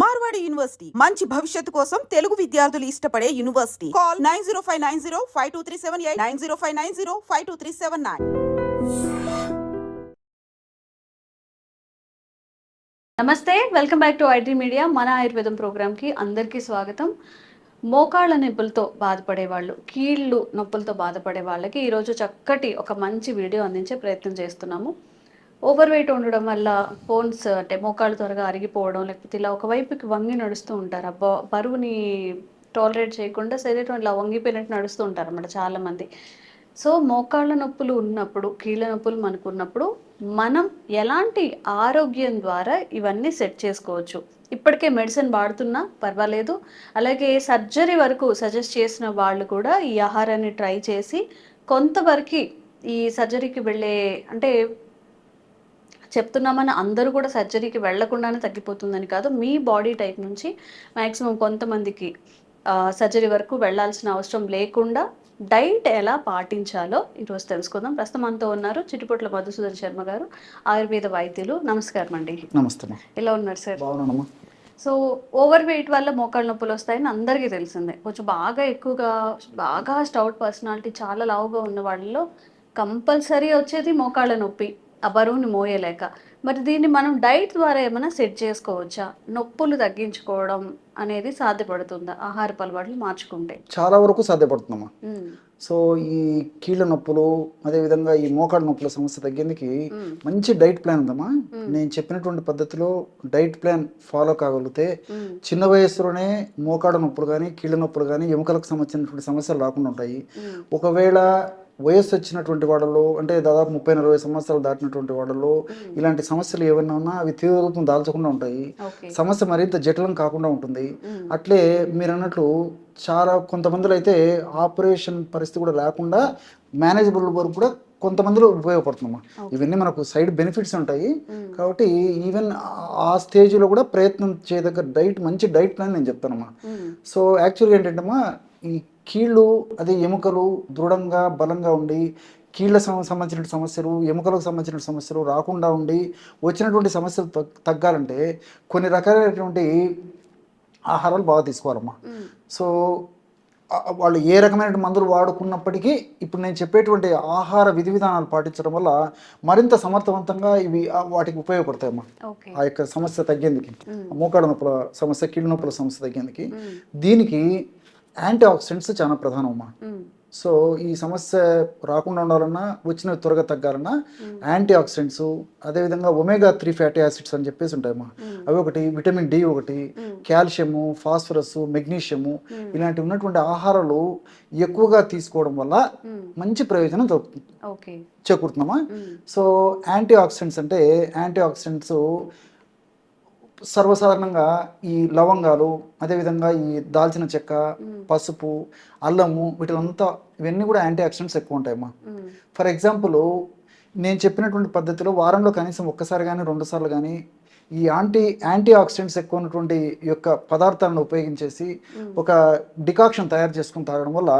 Marwadi university మంచి భవిష్యత్తు కోసం తెలుగు విద్యార్థులు ఇష్టపడే యూనివర్సిటీ. కాల్ 9059052378 9059052379. నమస్తే, welcome back to IT media. మన ఆయుర్వేదం ప్రోగ్రామ్కి అందరికీ స్వాగతం. మోకాళ్ళ నొప్పులతో బాధపడే వాళ్ళు, కీళ్ళు నొప్పులతో బాధపడే వాళ్ళకి ఈరోజు చక్కటి ఒక మంచి వీడియో అందించే ప్రయత్నం చేస్తున్నాము. ఓవర్ వెయిట్ ఉండడం వల్ల బోన్స్ అంటే మోకాళ్ళు త్వరగా అరిగిపోవడం, లేకపోతే ఇలా ఒకవైపుకి వంగి నడుస్తూ ఉంటారు. బరువుని టాలరేట్ చేయకుండా శరీరం ఇలా వంగిపోయినట్టు నడుస్తూ ఉంటారు అన్నమాట చాలామంది. సో మోకాళ్ళ నొప్పులు ఉన్నప్పుడు, కీళ్ళ నొప్పులు మనకు ఉన్నప్పుడు మనం ఎలాంటి ఆరోగ్యం ద్వారా ఇవన్నీ సెట్ చేసుకోవచ్చు? ఇప్పటికే మెడిసిన్ వాడుతున్నా పర్వాలేదు, అలాగే సర్జరీ వరకు సజెస్ట్ చేసిన వాళ్ళు కూడా ఈ ఆహారాన్ని ట్రై చేసి కొంతవరకు ఈ సర్జరీకి వెళ్ళే అంటే చెప్తున్నామని అందరూ కూడా సర్జరీకి వెళ్లకుండానే తగ్గిపోతుందని కాదు, మీ బాడీ టైప్ నుంచి మ్యాక్సిమం కొంతమందికి సర్జరీ వరకు వెళ్లాల్సిన అవసరం లేకుండా డైట్ ఎలా పాటించాలో ఈరోజు తెలుసుకుందాం. ప్రస్తుతం మనతో ఉన్నారు చిట్టుపొట్ల మధుసూదన్ శర్మ గారు, ఆయుర్వేద వైద్యులు. నమస్కారం అండి. నమస్తే. ఎలా ఉన్నారు సార్? బాగున్నానమ్మా. సో ఓవర్ వెయిట్ వల్ల మోకాళ్ళ నొప్పులు వస్తాయని అందరికీ తెలిసిందే. కొంచెం బాగా స్టౌట్ పర్సనాలిటీ, చాలా లావుగా ఉన్న వాళ్ళలో కంపల్సరీ వచ్చేది మోకాళ్ళ నొప్పి, ఆ బరువుని మోయలేక. మరి దీన్ని మనం డైట్ ద్వారా ఏమైనా సెట్ చేసుకోవచ్చా? నొప్పులు తగ్గించుకోవడం అనేది సాధ్యపడుతుందా ఆహారపు అలవాట్లు మార్చుకుంటే? చాలా వరకు సాధ్యపడుతుందమ్మా. సో ఈ కీళ్ళ నొప్పులు, అదేవిధంగా ఈ మోకాళ్ళ నొప్పుల సమస్య తగ్గేందుకు మంచి డైట్ ప్లాన్ ఉందమ్మా. నేను చెప్పినటువంటి పద్ధతిలో డైట్ ప్లాన్ ఫాలో కాగలిగితే చిన్న వయసులోనే మోకాళ్ళ నొప్పులు కానీ, కీళ్ళ నొప్పులు కానీ, ఎముకలకు సంబంధించినటువంటి సమస్యలు రాకుండా ఉంటాయి. ఒకవేళ వయస్సు వచ్చినటువంటి వాళ్ళలో, అంటే దాదాపు 30-40 సంవత్సరాలు దాటినటువంటి వాళ్ళలో ఇలాంటి సమస్యలు ఏమైనా ఉన్నా అవి తీవ్ర రూపం దాల్చకుండా ఉంటాయి. సమస్య మరింత జటిలం కాకుండా ఉంటుంది. అట్లే మీరు అన్నట్లు చాలా కొంతమందిలో అయితే ఆపరేషన్ పరిస్థితి కూడా లేకుండా మేనేజబుల్ వరకు కూడా కొంతమందిలో ఉపయోగపడుతుందమ్మా. ఇవన్నీ మనకు సైడ్ బెనిఫిట్స్ ఉంటాయి. కాబట్టి ఈవెన్ ఆ స్టేజ్లో కూడా ప్రయత్నం చేయదగ్గ మంచి డైట్ ప్లాన్ నేను చెప్తానమ్మా. సో యాక్చువల్గా ఏంటంటమ్మా, ఈ కీళ్ళు అదే ఎముకలు దృఢంగా బలంగా ఉండి, కీళ్ళ సంబంధించిన సమస్యలు, ఎముకలకు సంబంధించిన సమస్యలు రాకుండా ఉండి, వచ్చినటువంటి సమస్యలు తగ్గాలంటే కొన్ని రకాలైనటువంటి ఆహారాలు బాగా తీసుకోవాలమ్మా. సో వాళ్ళు ఏ రకమైన మందులు వాడుకున్నప్పటికీ ఇప్పుడు నేను చెప్పేటువంటి ఆహార విధి విధానాలు పాటించడం వల్ల మరింత సమర్థవంతంగా ఇవి వాటికి ఉపయోగపడతాయమ్మా. ఆ యొక్క సమస్య తగ్గేందుకు, మోకాళ్ళ నొప్పుల సమస్య, కీళ్ళ నొప్పుల సమస్య తగ్గేందుకు దీనికి యాంటీ ఆక్సిడెంట్స్ చాలా ప్రధానమ్మా. సో ఈ సమస్య రాకుండా ఉండాలన్నా, వచ్చినవి త్వరగా తగ్గాలన్నా యాంటీ ఆక్సిడెంట్స్, అదేవిధంగా ఒమేగా-3 ఫ్యాటీ యాసిడ్స్ అని చెప్పేసి ఉంటాయమ్మా. అవి ఒకటి, విటమిన్ డి ఒకటి, కాల్షియము, ఫాస్ఫరస్, మెగ్నీషియము, ఇలాంటివి ఉన్నటువంటి ఆహారాలు ఎక్కువగా తీసుకోవడం వల్ల మంచి ప్రయోజనం చేకూరుతుందమ్మా. సో యాంటీ ఆక్సిడెంట్స్ అంటే, యాంటీ ఆక్సిడెంట్స్ సర్వసాధారణంగా ఈ లవంగాలు, అదేవిధంగా ఈ దాల్చిన చెక్క, పసుపు, అల్లము, ఇవన్నీ కూడా యాంటీ ఆక్సిడెంట్స్ ఎక్కువ ఉంటాయమ్మా. ఫర్ ఎగ్జాంపుల్, నేను చెప్పినటువంటి పద్ధతిలో వారంలో కనీసం ఒక్కసారి కానీ 2 సార్లు కానీ ఈ యాంటీ ఆక్సిడెంట్స్ ఎక్కువ ఉన్నటువంటి యొక్క పదార్థాలను ఉపయోగించేసి ఒక డికాక్షన్ తయారు చేసుకుని తాగడం వల్ల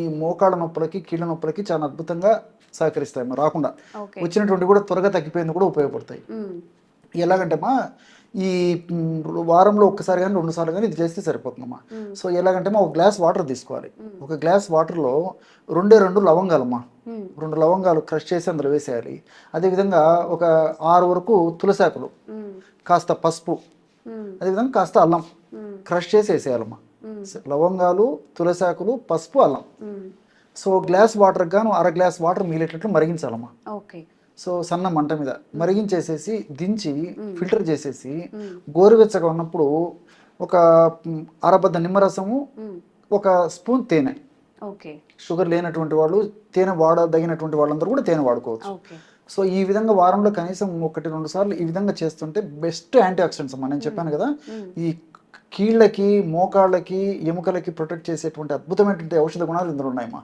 ఈ మోకాళ్ళ నొప్పులకి, కీళ్ళ నొప్పులకి చాలా అద్భుతంగా సహకరిస్తాయమ్మా. రాకుండా వచ్చినటువంటి కూడా త్వరగా తగ్గిపోయింది కూడా ఉపయోగపడతాయి. ఎలాగంటేమా, ఈ వారంలో ఒక్కసారి కానీ 2 సార్లు కానీ ఇది చేస్తే సరిపోతుందమ్మా. సో ఎలాగంటే ఒక గ్లాస్ వాటర్ తీసుకోవాలి. ఒక గ్లాస్ వాటర్లో 2 లవంగాలమ్మా, 2 లవంగాలు క్రష్ చేసి అందులో వేసేయాలి. అదేవిధంగా ఒక 6 వరకు తులసాకులు, కాస్త పసుపు, అదేవిధంగా కాస్త అల్లం క్రష్ చేసి వేసేయాలమ్మా. లవంగాలు, తులసాకులు, పసుపు, అల్లం. సో గ్లాస్ వాటర్ గాను 1/2 గ్లాస్ వాటర్ మిగిలేటట్లు మరిగించాలమ్మా. సో సన్న మంట మీద మరిగించేసేసి దించి ఫిల్టర్ చేసేసి గోరువెచ్చగా ఉన్నప్పుడు ఒక అరబద్ద నిమ్మరసము, 1 స్పూన్ తేనె. షుగర్ లేనటువంటి వాళ్ళు, తేనె వాడదగినటువంటి వాళ్ళందరూ కూడా తేనె వాడుకోవచ్చు. సో ఈ విధంగా వారంలో కనీసం 1-2 సార్లు ఈ విధంగా చేస్తుంటే బెస్ట్ యాంటీ ఆక్సిడెంట్స్ అమ్మా. నేను చెప్పాను కదా, ఈ కీళ్ళకి, మోకాళ్ళకి, ఎముకలకి ప్రొటెక్ట్ చేసేటువంటి అద్భుతమైనటువంటి ఔషధ గుణాలు ఇందులో ఉన్నాయమ్మా.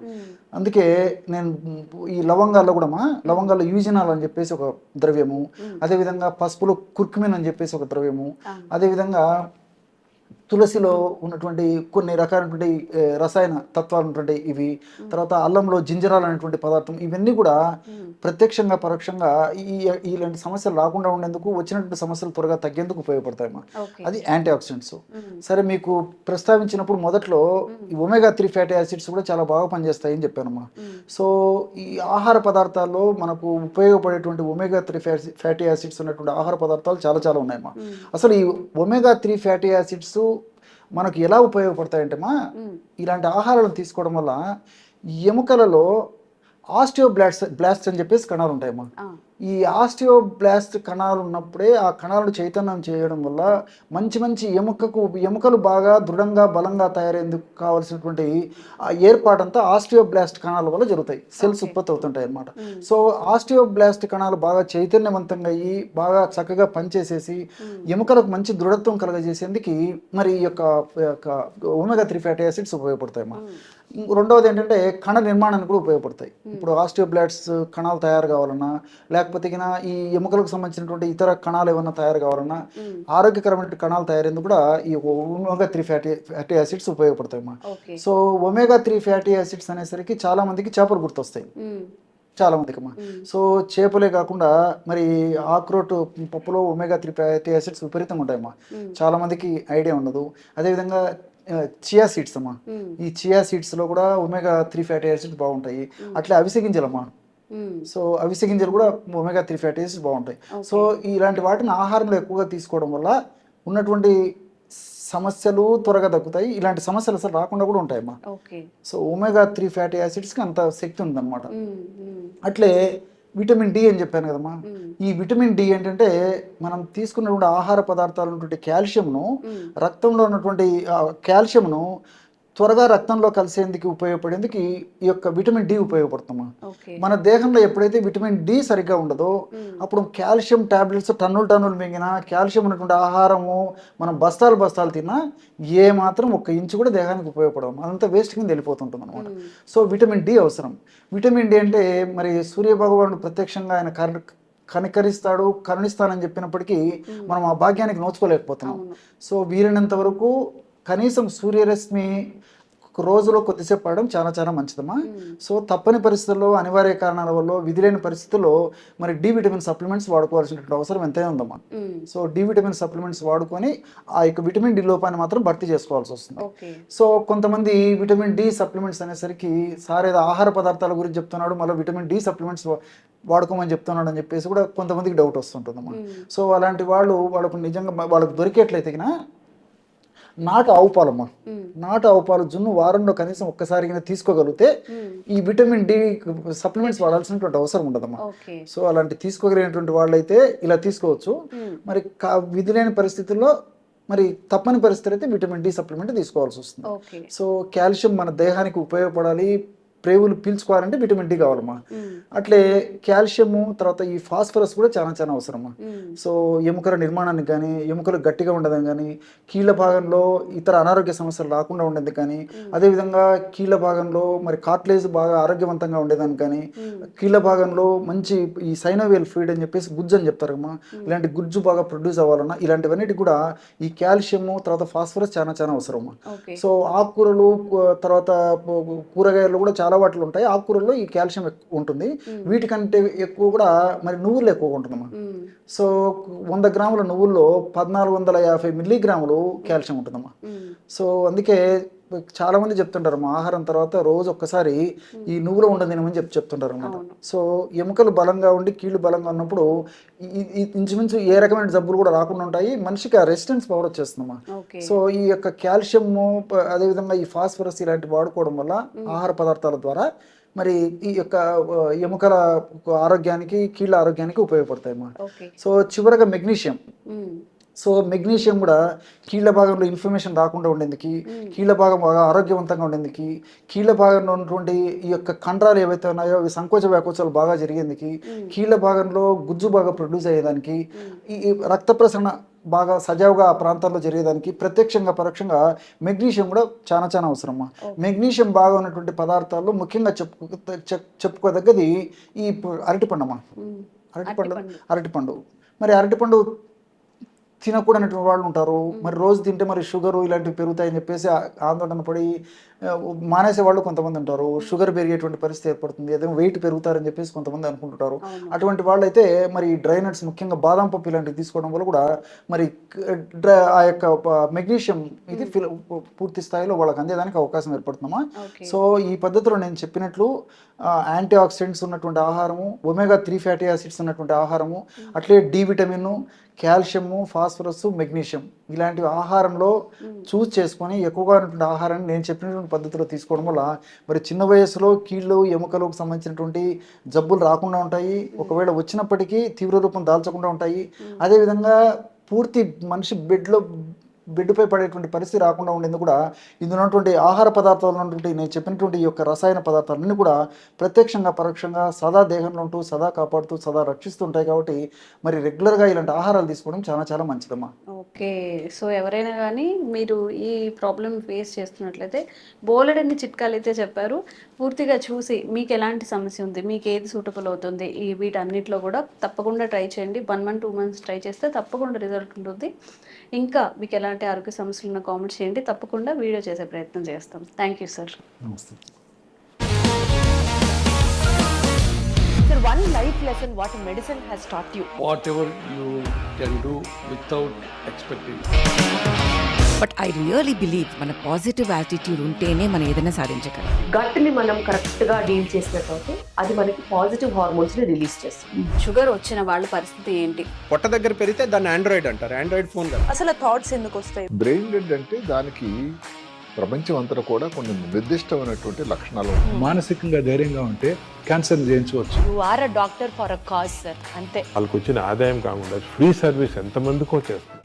అందుకే నేను ఈ లవంగాల్లో కూడా లవంగాల్లో యూజినాల్ అని చెప్పేసి ఒక ద్రవ్యము, అదేవిధంగా పసుపులో కుర్కుమిన్ అని చెప్పేసి ఒక ద్రవ్యము, అదేవిధంగా తులసిలో ఉన్నటువంటి కొన్ని రకాలైనటువంటి రసాయన తత్వాలు ఉన్నటువంటి ఇవి, తర్వాత అల్లంలో జింజరాల్ అనేటువంటి పదార్థం, ఇవన్నీ కూడా ప్రత్యక్షంగా పరోక్షంగా ఇలాంటి సమస్యలు రాకుండా ఉండేందుకు, వచ్చినటువంటి సమస్యలు త్వరగా తగ్గేందుకు ఉపయోగపడతాయమ్మా. అది యాంటీ ఆక్సిడెంట్స్. సరే, మీకు ప్రస్తావించినప్పుడు మొదట్లో ఈ ఒమేగా-3 ఫ్యాటీ యాసిడ్స్ కూడా చాలా బాగా పనిచేస్తాయని చెప్పానమ్మా. సో ఈ ఆహార పదార్థాల్లో మనకు ఉపయోగపడేటువంటి ఒమేగా-3 ఫ్యాటీ యాసిడ్స్ ఉన్నటువంటి ఆహార పదార్థాలు చాలా చాలా ఉన్నాయమ్మా. అసలు ఈ ఒమేగా-3 ఫ్యాటీ యాసిడ్స్ మనకు ఎలా ఉపయోగపడతాయంటే ఇలాంటి ఆహారాలను తీసుకోవడం వల్ల ఎముకలలో బ్లాస్ట్ అని చెప్పేసి కణాలు ఉంటాయమ్మా. ఈ ఆస్టియోబ్లాస్ట్ కణాలు ఉన్నప్పుడే ఆ కణాలను చైతన్యం చేయడం వల్ల మంచి మంచి ఎముకలు బాగా దృఢంగా బలంగా తయారేందుకు కావాల్సినటువంటి ఆ ఏర్పాటంతా ఆస్టియోబ్లాస్ట్ కణాల వల్ల జరుగుతాయి. సెల్స్ ఉత్పత్తి అవుతుంటాయి అన్నమాట. సో ఆస్టియోబ్లాస్ట్ కణాలు బాగా చైతన్యవంతంగా అయ్యి బాగా చక్కగా పనిచేసేసి ఎముకలకు మంచి దృఢత్వం కలగజేసేందుకు మరి ఈ యొక్క ఒమేగా-3 ఫ్యాటీ యాసిడ్స్ ఉపయోగపడతాయి అమ్మా. రెండవది ఏంటంటే కణ నిర్మాణానికి కూడా ఉపయోగపడతాయి. ఇప్పుడు ఆస్టియోబ్లాస్ట్ కణాలు తయారు కావాలన్నా, లేకపోతే ఈ ఎముకలకు సంబంధించినటువంటి ఇతర కణాలు ఏమన్నా తయారు కావాలన్నా, ఆరోగ్యకరమైన కణాలు తయారేందుకు కూడా ఈ ఒమేగా-3 fatty acids ఉపయోగపడతాయమ్మా. So ఒమేగా-3 fatty acids అనేసరికి చాలా మందికి చేపలు గుర్తొస్తాయి, చాలా మందికి అమ్మా. సో చేపలే కాకుండా మరి ఆక్రోట్ పప్పులో ఒమేగా-3 ఫ్యాటీ యాసిడ్స్ విపరీతంగా ఉంటాయమ్మా. చాలా మందికి ఐడియా ఉండదు. అదేవిధంగా చియా సీడ్స్ అమ్మా. ఈ చియా సీడ్స్ లో కూడా ఒమేగా-3 ఫ్యాటీ యాసిడ్స్ బాగుంటాయి. అట్లా అవిసె గింజలమ్మా. సో అవిసె గింజలు కూడా ఒమేగా-3 ఫ్యాటీ యాసిడ్స్ బాగుంటాయి. సో ఇలాంటి వాటిని ఆహారంలో ఎక్కువగా తీసుకోవడం వల్ల ఉన్నటువంటి సమస్యలు త్వరగా తగ్గుతాయి. ఇలాంటి సమస్యలు అసలు రాకుండా కూడా ఉంటాయమ్మా. సో ఒమేగా-3 ఫ్యాటీ యాసిడ్స్కి అంత శక్తి ఉందన్నమాట. అట్లే విటమిన్ డి అని చెప్పాను కదమ్మా. ఈ విటమిన్ డి ఏంటంటే మనం తీసుకున్నటువంటి ఆహార పదార్థాలు ఉన్నటువంటి కాల్షియంను, రక్తంలో ఉన్నటువంటి కాల్షియంను త్వరగా రక్తంలో కలిసేందుకు ఉపయోగపడేందుకు ఈ యొక్క విటమిన్ డి ఉపయోగపడుతుందమ్మా. మన దేహంలో ఎప్పుడైతే విటమిన్ డి సరిగ్గా ఉండదో అప్పుడు కాల్షియం టాబ్లెట్స్ టన్నులు మింగినా, కాల్షియం ఉన్నటువంటి ఆహారము మనం బస్తాలు తిన్నా ఏ మాత్రం 1 ఇంచు కూడా దేహానికి ఉపయోగపడము. అదంతా వేస్ట్ కింద వెళ్ళిపోతుంటుంది అనమాట. సో విటమిన్ డి అవసరం. విటమిన్ డి అంటే మరి సూర్యభగవానుడు ప్రత్యక్షంగా ఆయన కరుణిస్తానని చెప్పినప్పటికీ మనం ఆ భాగ్యానికి నోచుకోలేకపోతున్నాం. సో వీలైనంత వరకు కనీసం సూర్యరశ్మి రోజులో కొద్దిసేపు పడడం చాలా చాలా మంచిదమ్మా. సో తప్పని పరిస్థితుల్లో, అనివార్య కారణాల వల్ల, విధిలేని పరిస్థితుల్లో మరి డి విటమిన్ సప్లిమెంట్స్ వాడుకోవాల్సినటువంటి అవసరం ఎంతైనా ఉందమ్మా. సో డి విటమిన్ సప్లిమెంట్స్ వాడుకొని ఆ యొక్క విటమిన్ డి లోపాన్ని మాత్రం భర్తీ చేసుకోవాల్సి వస్తుంది. సో కొంతమంది విటమిన్ డి సప్లిమెంట్స్ అనేసరికి సార్ ఏదో ఆహార పదార్థాల గురించి చెప్తున్నాడు, మళ్ళీ విటమిన్ డి సప్లిమెంట్స్ వాడుకోమని చెప్తున్నాడు అని చెప్పేసి కూడా కొంతమందికి డౌట్ వస్తుంటుందమ్మా. సో అలాంటి వాళ్ళకు నిజంగా వాళ్ళకు దొరికేట్లయితే నాటు ఆవు పాలమ్మా. నాటు ఆవు పాలు జున్ను వారంలో కనీసం ఒక్కసారి తీసుకోగలిగితే ఈ విటమిన్ డి సప్లిమెంట్స్ వాడాల్సినటువంటి అవసరం ఉండదమ్మా. సో అలాంటి తీసుకోగలిగినటువంటి వాళ్ళైతే ఇలా తీసుకోవచ్చు. మరి విధి లేని పరిస్థితుల్లో, మరి తప్పని పరిస్థితులు అయితే విటమిన్ డి సప్లిమెంట్ తీసుకోవాల్సి వస్తుంది. సో కాల్షియం మన దేహానికి ఉపయోగపడాలి, ప్రేవులు పీల్చుకోవాలంటే విటమిన్ డి కావాలమ్మా. అట్లే కాల్షియము, తర్వాత ఈ ఫాస్ఫరస్ కూడా చాలా చాలా అవసరమ్మా. సో ఎముకల నిర్మాణానికి కానీ, ఎముకలు గట్టిగా ఉండదని కానీ, కీళ్ళ భాగంలో ఇతర అనారోగ్య సమస్యలు రాకుండా ఉండేందుకు కానీ, అదేవిధంగా కీళ్ళ భాగంలో మరి కార్ట్లేజ్ బాగా ఆరోగ్యవంతంగా ఉండేదానికి కానీ, కీళ్ళ భాగంలో మంచి ఈ సైనోవియల్ ఫ్లూయిడ్ అని చెప్పేసి గుజ్జు అని చెప్తారమ్మా. ఇలాంటి గుజ్జు బాగా ప్రొడ్యూస్ అవ్వాలన్నా ఇలాంటివన్నిటి కూడా ఈ కాల్షియము, తర్వాత ఫాస్ఫరస్ చాలా చాలా అవసరమ్మా. సో ఆకుకూరలు, తర్వాత కూరగాయలు కూడా చాలా వాటిలో ఉంటాయి. ఆకుకూరల్లో ఈ కాల్షియం ఉంటుంది. వీటికంటే ఎక్కువ కూడా మరి నువ్వుల్లో ఎక్కువగా ఉంటుందమ్మా. సో 100 గ్రాముల నువ్వుల్లో 1450 మిల్లీగ్రాములు కాల్షియం ఉంటుందమ్మా. సో అందుకే చాలా మంది చెప్తుంటారు మా ఆహారం తర్వాత రోజు ఒక్కసారి ఈ నువ్వులో ఉండదు తినమని చెప్తుంటారు అన్నమాట. సో ఎముకలు బలంగా ఉండి కీళ్ళు బలంగా ఉన్నప్పుడు ఇంచుమించు ఏ రకమైన జబ్బులు కూడా రాకుండా ఉంటాయి. మనిషికి ఆ రెసిస్టెన్స్ పవర్ వచ్చేస్తుందమ్మా. సో ఈ యొక్క కాల్షియము, అదేవిధంగా ఈ ఫాస్ఫరస్ ఇలాంటివి వాడుకోవడం వల్ల ఆహార పదార్థాల ద్వారా మరి ఈ యొక్క ఎముకల ఆరోగ్యానికి, కీళ్ళ ఆరోగ్యానికి ఉపయోగపడతాయమ్మా. సో చివరగా మెగ్నీషియం. సో మెగ్నీషియం కూడా కీళ్ళ భాగంలో ఇన్ఫ్లమేషన్ రాకుండా ఉండేందుకు, కీళ్ళ భాగం బాగా ఆరోగ్యవంతంగా ఉండేందుకు, కీళ్ళ భాగంలో ఉన్నటువంటి ఈ యొక్క కండరాలు ఏవైతే ఉన్నాయో అవి సంకోచ వ్యాకోచాలు బాగా జరిగేందుకు, కీళ్ళ భాగంలో గుజ్జు బాగా ప్రొడ్యూస్ అయ్యేదానికి, ఈ రక్త ప్రసరణ బాగా సజావుగా ఆ ప్రాంతాల్లో జరిగేదానికి ప్రత్యక్షంగా పరోక్షంగా మెగ్నీషియం కూడా చాలా చాలా అవసరమ్మా. మెగ్నీషియం బాగా ఉన్నటువంటి పదార్థాల్లో ముఖ్యంగా చెప్పుకోదగ్గది ఈ అరటిపండు అమ్మా. అరటిపండు మరి అరటిపండు తినకూడనటువంటి వాళ్ళు ఉంటారు. మరి రోజు తింటే మరి షుగరు ఇలాంటివి పెరుగుతాయని చెప్పేసి ఆందోళన పడి మానేసే వాళ్ళు కొంతమంది ఉంటారు. షుగర్ పెరిగేటువంటి పరిస్థితి ఏర్పడుతుంది, ఏదైనా వెయిట్ పెరుగుతారని చెప్పేసి కొంతమంది అనుకుంటుంటారు. అటువంటి వాళ్ళు అయితే మరి డ్రై నట్స్, ముఖ్యంగా బాదం పప్పు ఇలాంటివి తీసుకోవడం వల్ల కూడా మరి ఆ యొక్క మెగ్నీషియం ఇది పూర్తి స్థాయిలో వాళ్ళకి అందేదానికి అవకాశం ఏర్పడుతుందమ్మా. సో ఈ పద్ధతిలో నేను చెప్పినట్లు యాంటీ ఆక్సిడెంట్స్ ఉన్నటువంటి ఆహారము, ఒమేగా 3 ఫ్యాటీ యాసిడ్స్ ఉన్నటువంటి ఆహారము, అట్లే D vitamin, calcium, phosphorus, magnesium ఇలాంటి ఆహారంలో చూస్ చేసుకొని ఎక్కువగా ఉన్నటువంటి ఆహారాన్ని నేను చెప్పినటువంటి పద్ధతిలో తీసుకోవడం వల్ల మరి చిన్న వయసులో కీళ్ళు ఎముకలకు సంబంధించినటువంటి జబ్బులు రాకుండా ఉంటాయి. ఒకవేళ వచ్చినప్పటికీ తీవ్ర రూపం దాల్చకుండా ఉంటాయి. అదేవిధంగా పూర్తి మనిషి బెడ్పై పడేటువంటి పరిస్థితి రాకుండా ఉండేందుకు కూడా ఇందులో ఉన్నటువంటి ఆహార పదార్థాలు ఉన్నటువంటి నేను చెప్పినటువంటి ఈ యొక్క రసాయన పదార్థాలన్నీ కూడా ప్రత్యక్షంగా పరోక్షంగా సదా దేహంలో ఉంటూ సదా కాపాడుతూ సదా రక్షిస్తుంటాయి. కాబట్టి మరి రెగ్యులర్గా ఇలాంటి ఆహారాలు తీసుకోవడం చాలా చాలా మంచిదమ్మా. ఓకే, సో ఎవరైనా కానీ మీరు ఈ ప్రాబ్లం ఫేస్ చేస్తున్నట్లయితే బోలెడన్ని చిట్కాలు అయితే చెప్పారు. పూర్తిగా చూసి మీకు ఎలాంటి సమస్య ఉంది, మీకు ఏది సూటబుల్ అవుతుంది, ఈ వీటన్నిటిలో కూడా తప్పకుండా ట్రై చేయండి. 1 month 2 months ట్రై చేస్తే తప్పకుండా రిజల్ట్ ఉంటుంది. ఇంకా మీకు ఎలాంటి ఆరోగ్య సమస్యలు ఉన్న కామెంట్ చేయండి, తప్పకుండా వీడియో చేసే ప్రయత్నం చేస్తాం. Thank you sir. నమస్తే. Sir, one life lesson what medicine has taught you. Whatever you can do without expecting. But I really believe మన పాజిటివ్ యాటిట్యూడ్ ఉంటేనే మనం ఏదైనా సాధించగలం. గట్ ని మనం కరెక్ట్ గా డీల్ చేసినట్లయితే అది మనకి పాజిటివ్ హార్మోన్స్ ని రిలీజ్ చేస్తుంది. షుగర్ వచ్చిన వాళ్ళ పరిస్థితి ఏంటి? పొట్ట దగ్గర పెరిగితే దాన్ని ఆండ్రాయిడ్ అంటారు, ఆండ్రాయిడ్ ఫోన్ కదా. అసలు థాట్స్ ఎందుకు వస్తాయి? బ్రెయిన్ డెడ్ అంటే దానికి ప్రపంచం అంతా కూడా కొన్ని నిర్దిష్టమైనటువంటి లక్షణాలు ఉంటాయి. మానసికంగా ధైర్యంగా ఉంటే క్యాన్సర్ జయించవచ్చు. You are a doctor for a cause sir, అంతే. వాళ్ళకి వచ్చిన ఆదాయం కాకుండా ఫ్రీ సర్వీస్ ఎంతమందికో చేస్తుంది.